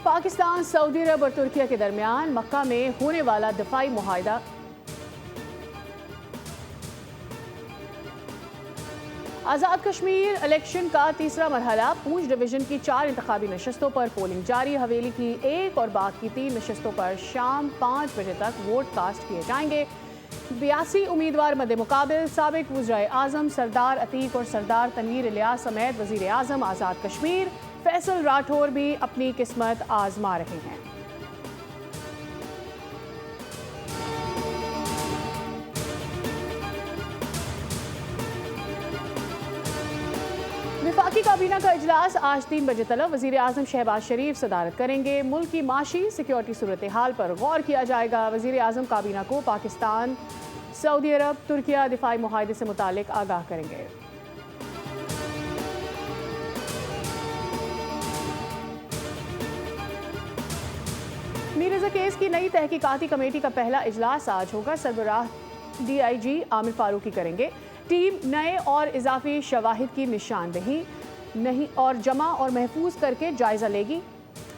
پاکستان، سعودی عرب اور ترکیہ کے درمیان مکہ میں ہونے والا دفاعی معاہدہ آزاد کشمیر الیکشن کا تیسرا مرحلہ پونچھ ڈویژن کی 4 انتخابی نشستوں پر پولنگ جاری۔ حویلی کی 1 اور باغ کی 3 نشستوں پر شام 5 بجے تک ووٹ کاسٹ کیے جائیں گے۔ 82 امیدوار مد مقابل۔ سابق وزرائے اعظم سردار عتیق اور سردار تنویر الیاس سمیت وزیر اعظم آزاد کشمیر فیصل راٹھور بھی اپنی قسمت آزما رہے ہیں۔ وفاقی کابینہ کا اجلاس آج 3 بجے طلب وزیر اعظم شہباز شریف صدارت کریں گے۔ ملک کی معاشی سیکیورٹی صورتحال پر غور کیا جائے گا۔ وزیر اعظم کابینہ کو پاکستان، سعودی عرب، ترکیہ دفاعی معاہدے سے متعلق آگاہ کریں گے۔ میر رضا کیس کی نئی تحقیقاتی کمیٹی کا پہلا اجلاس آج ہوگا۔ سربراہ ڈی آئی جی عامر فاروقی کریں گے۔ ٹیم نئے اور اضافی شواہد کی نشاندہی اور جمع اور محفوظ کر کے جائزہ لے گی۔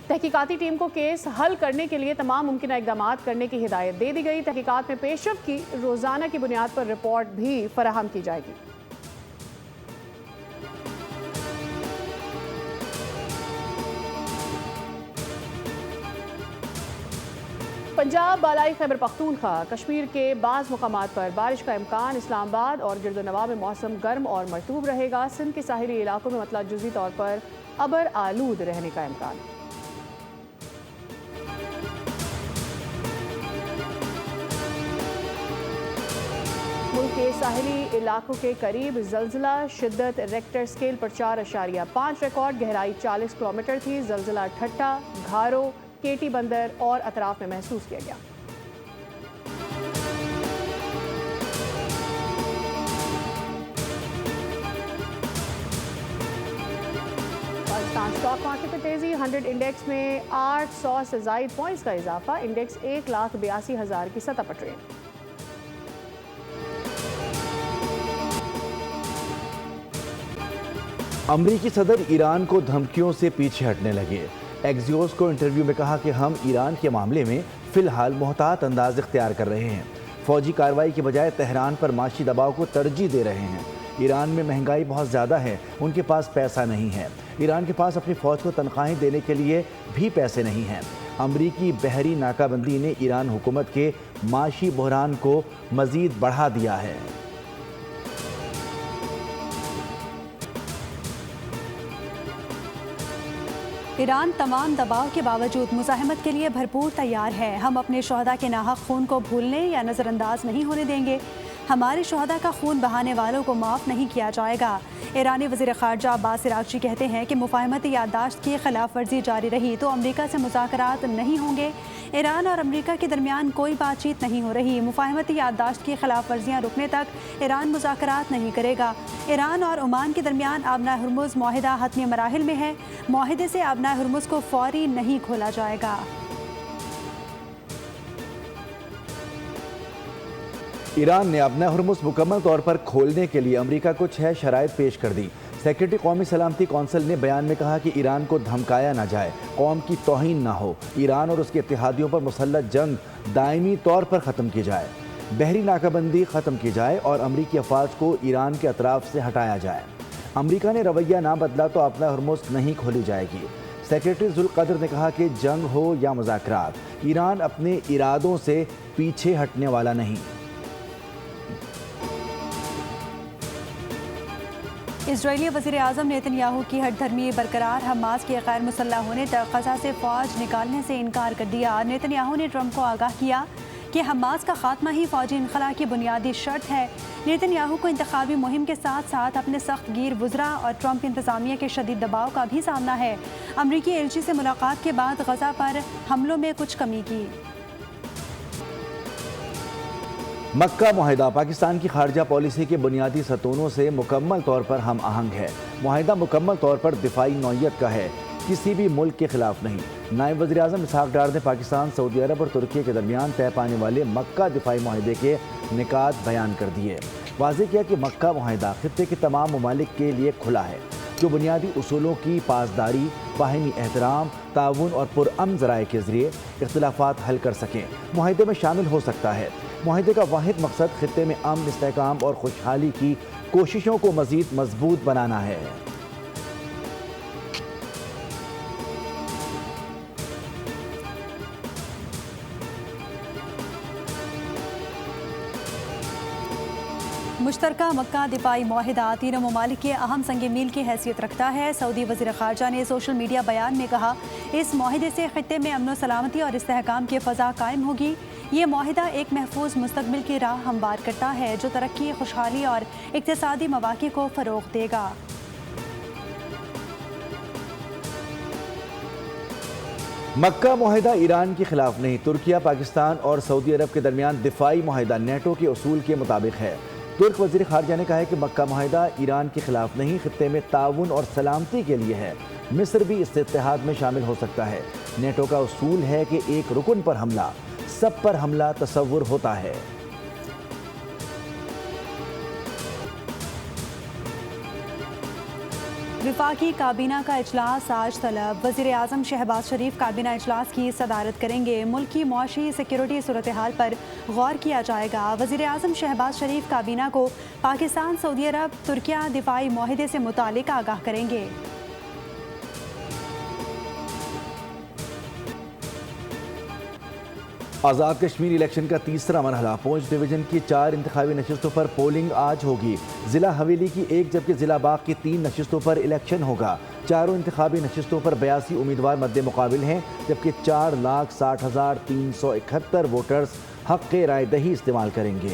تحقیقاتی ٹیم کو کیس حل کرنے کے لیے تمام ممکنہ اقدامات کرنے کی ہدایت دے دی گئی۔ تحقیقات میں پیش رفت کی روزانہ کی بنیاد پر رپورٹ بھی فراہم کی جائے گی۔ پنجاب، بالائی خیبر پختونخوا، کشمیر کے بعض مقامات پر بارش کا امکان۔ اسلام آباد اور گرد و نواح میں موسم گرم اور مرطوب رہے گا۔ سندھ کے ساحلی علاقوں میں مطلع جزوی طور پر ابر آلود رہنے کا امکان۔ ملک کے ساحلی علاقوں کے قریب زلزلہ، شدت ریکٹر سکیل پر 4.5 ریکارڈ، گہرائی 40 کلومیٹر تھی۔ زلزلہ ٹھٹا، گھارو، کیٹی بندر اور اطراف میں محسوس کیا گیا۔ پاکستان اسٹاک مارکیٹ میں تیزی، 100 انڈیکس میں 800 سے زائد پوائنٹس کا اضافہ، انڈیکس 1,82,000 کی سطح پر ٹریڈ۔ امریکی صدر ایران کو دھمکیوں سے پیچھے ہٹنے لگے۔ ایکزیوس کو انٹرویو میں کہا کہ ہم ایران کے معاملے میں فی الحال محتاط انداز اختیار کر رہے ہیں، فوجی کارروائی کے بجائے تہران پر معاشی دباؤ کو ترجیح دے رہے ہیں۔ ایران میں مہنگائی بہت زیادہ ہے، ان کے پاس پیسہ نہیں ہے۔ ایران کے پاس اپنی فوج کو تنخواہیں دینے کے لیے بھی پیسے نہیں ہیں۔ امریکی بحری ناکہ بندی نے ایران حکومت کے معاشی بحران کو مزید بڑھا دیا ہے۔ ایران تمام دباؤ کے باوجود مزاحمت کے لیے بھرپور تیار ہے۔ ہم اپنے شہداء کے ناحق خون کو بھولنے یا نظر انداز نہیں ہونے دیں گے۔ ہمارے شہداء کا خون بہانے والوں کو معاف نہیں کیا جائے گا۔ ایرانی وزیر خارجہ عباس عراقچی کہتے ہیں کہ مفاہمتی یادداشت کی خلاف ورزی جاری رہی تو امریکہ سے مذاکرات نہیں ہوں گے۔ ایران اور امریکہ کے درمیان کوئی بات چیت نہیں ہو رہی۔ مفاہمتی یادداشت کی خلاف ورزیاں رکنے تک ایران مذاکرات نہیں کرے گا۔ ایران اور عمان کے درمیان آبنائے ہرمز معاہدہ حتمی مراحل میں ہے۔ معاہدے سے آبنائے ہرمز کو فوری نہیں کھولا جائے گا۔ ایران نے آبنائے ہرمز مکمل طور پر کھولنے کے لیے امریکہ کو 6 شرائط پیش کر دی۔ سیکرٹری قومی سلامتی کونسل نے بیان میں کہا کہ ایران کو دھمکایا نہ جائے، قوم کی توہین نہ ہو، ایران اور اس کے اتحادیوں پر مسلح جنگ دائمی طور پر ختم کی جائے، بحری ناکہ بندی ختم کی جائے اور امریکی افواج کو ایران کے اطراف سے ہٹایا جائے۔ امریکہ نے رویہ نہ بدلا تو آبنائے ہرمز نہیں کھولی جائے گی۔ سیکرٹری ذوالقدر نے کہا کہ جنگ ہو یا مذاکرات، ایران اپنے ارادوں سے پیچھے ہٹنے والا نہیں۔ اسرائیلی وزیر اعظم نیتن یاہو کی ہٹ دھرمی برقرار، حماس کے غیر مسلح ہونے تک غزہ سے فوج نکالنے سے انکار کر دیا۔ نیتن یاہو نے ٹرمپ کو آگاہ کیا کہ حماس کا خاتمہ ہی فوجی انخلاء کی بنیادی شرط ہے۔ نیتن یاہو کو انتخابی مہم کے ساتھ ساتھ اپنے سخت گیر وزراء اور ٹرمپ انتظامیہ کے شدید دباؤ کا بھی سامنا ہے۔ امریکی ایلچی سے ملاقات کے بعد غزہ پر حملوں میں کچھ کمی کی۔ مکہ معاہدہ پاکستان کی خارجہ پالیسی کے بنیادی ستونوں سے مکمل طور پر ہم آہنگ ہے۔ معاہدہ مکمل طور پر دفاعی نوعیت کا ہے، کسی بھی ملک کے خلاف نہیں۔ نائب وزیر اعظم اسحاق ڈار نے پاکستان، سعودی عرب اور ترکیہ کے درمیان طے پانے والے مکہ دفاعی معاہدے کے نکات بیان کر دیے۔ واضح کیا کہ مکہ معاہدہ خطے کے تمام ممالک کے لیے کھلا ہے۔ جو بنیادی اصولوں کی پاسداری، باہمی احترام، تعاون اور پرامن ذرائع کے ذریعے اختلافات حل کر سکیں، معاہدے میں شامل ہو سکتا ہے۔ معاہدے کا واحد مقصد خطے میں امن، استحکام اور خوشحالی کی کوششوں کو مزید مضبوط بنانا ہے۔ مشترکہ مکہ دفاعی معاہدہ تینوں ممالک کے اہم سنگ میل کی حیثیت رکھتا ہے۔ سعودی وزیر خارجہ نے سوشل میڈیا بیان میں کہا، اس معاہدے سے خطے میں امن و سلامتی اور استحکام کی فضا قائم ہوگی۔ یہ معاہدہ ایک محفوظ مستقبل کی راہ ہموار کرتا ہے جو ترقی، خوشحالی اور اقتصادی مواقع کو فروغ دے گا۔ مکہ معاہدہ ایران کے خلاف نہیں، ترکیہ، پاکستان اور سعودی عرب کے درمیان دفاعی معاہدہ نیٹو کے اصول کے مطابق ہے۔ ترک وزیر خارجہ نے کہا ہے کہ مکہ معاہدہ ایران کے خلاف نہیں، خطے میں تعاون اور سلامتی کے لیے ہے۔ مصر بھی اس اتحاد میں شامل ہو سکتا ہے۔ نیٹو کا اصول ہے کہ ایک رکن پر حملہ سب پر حملہ تصور ہوتا ہے۔ وفاقی کابینہ کا اجلاس آج طلب، وزیر اعظم شہباز شریف کابینہ اجلاس کی صدارت کریں گے۔ ملکی معاشی سیکیورٹی صورتحال پر غور کیا جائے گا۔ وزیر اعظم شہباز شریف کابینہ کو پاکستان، سعودی عرب، ترکیہ دفاعی معاہدے سے متعلق آگاہ کریں گے۔ آزاد کشمیر الیکشن کا تیسرا مرحلہ، پونچھ ڈویژن کی 4 انتخابی نشستوں پر پولنگ آج ہوگی۔ ضلع حویلی کی 1 جبکہ ضلع باغ کی 3 نشستوں پر الیکشن ہوگا۔ چاروں انتخابی نشستوں پر 82 امیدوار مد مقابل ہیں، جبکہ 4,60,371 ووٹرز حق رائے دہی استعمال کریں گے۔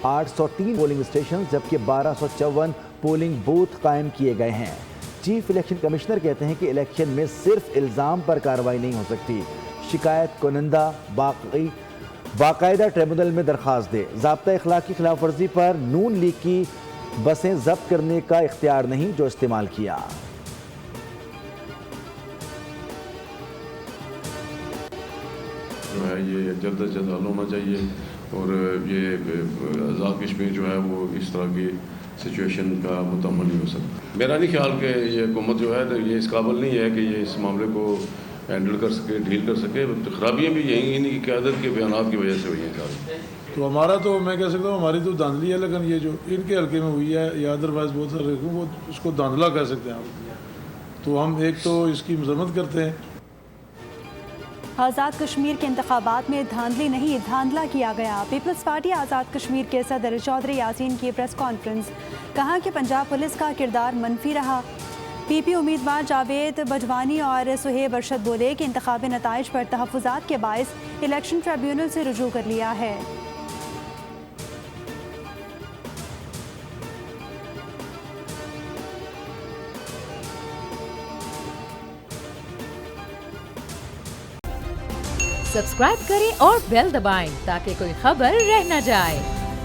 803 پولنگ اسٹیشن جبکہ 1254 پولنگ بوتھ قائم کیے گئے ہیں۔ چیف الیکشن کمشنر کہتے ہیں کہ الیکشن میں صرف الزام پر کارروائی نہیں ہو سکتی، شکایت کنندہ باقاعدہ ٹریبونل میں درخواست دے۔ ضابطہ اخلاق کی خلاف ورزی پر نون لیگ کی بسیں ضبط کرنے کا اختیار نہیں جو استعمال کیا۔ جو ہے یہ جلد از جلد حل ہونا چاہیے اور یہ آزاد کشمیر جو ہے وہ اس طرح کی سچویشن کا متحمل نہیں ہو سکتا۔ میرا نہیں خیال کہ یہ حکومت جو ہے یہ اس قابل نہیں ہے کہ یہ اس معاملے کو ہینڈل کر سکے، ڈیل کر سکے۔ خرابیاں بھی یہی ان کی قیادت کے بیانات کی وجہ سے ہوئی ہیں۔ تو ہمارا تو میں کہہ سکتا ہوں ہماری تو دھاندلی ہے، لیکن یہ جو ان کے حلقے میں ہوئی ہے یا ادروائز بہت سارے وہ اس کو دھاندلا کہہ سکتے ہیں ہم۔ تو ہم ایک تو اس کی مذمت کرتے ہیں۔ آزاد کشمیر کے انتخابات میں دھاندلی نہیں، دھاندلا کیا گیا۔ پیپلز پارٹی آزاد کشمیر کے صدر چودھری یاسین کی پریس کانفرنس، کہا کہ پنجاب پولیس کا کردار منفی رہا۔ پی پی امیدوار جاوید بجوانی اور سہیب ارشد بولے کہ انتخابی نتائج پر تحفظات کے باعث الیکشن ٹریبیونل سے رجوع کر لیا ہے۔ سبسکرائب کریں اور بیل دبائیں تاکہ کوئی خبر رہ نہ جائے۔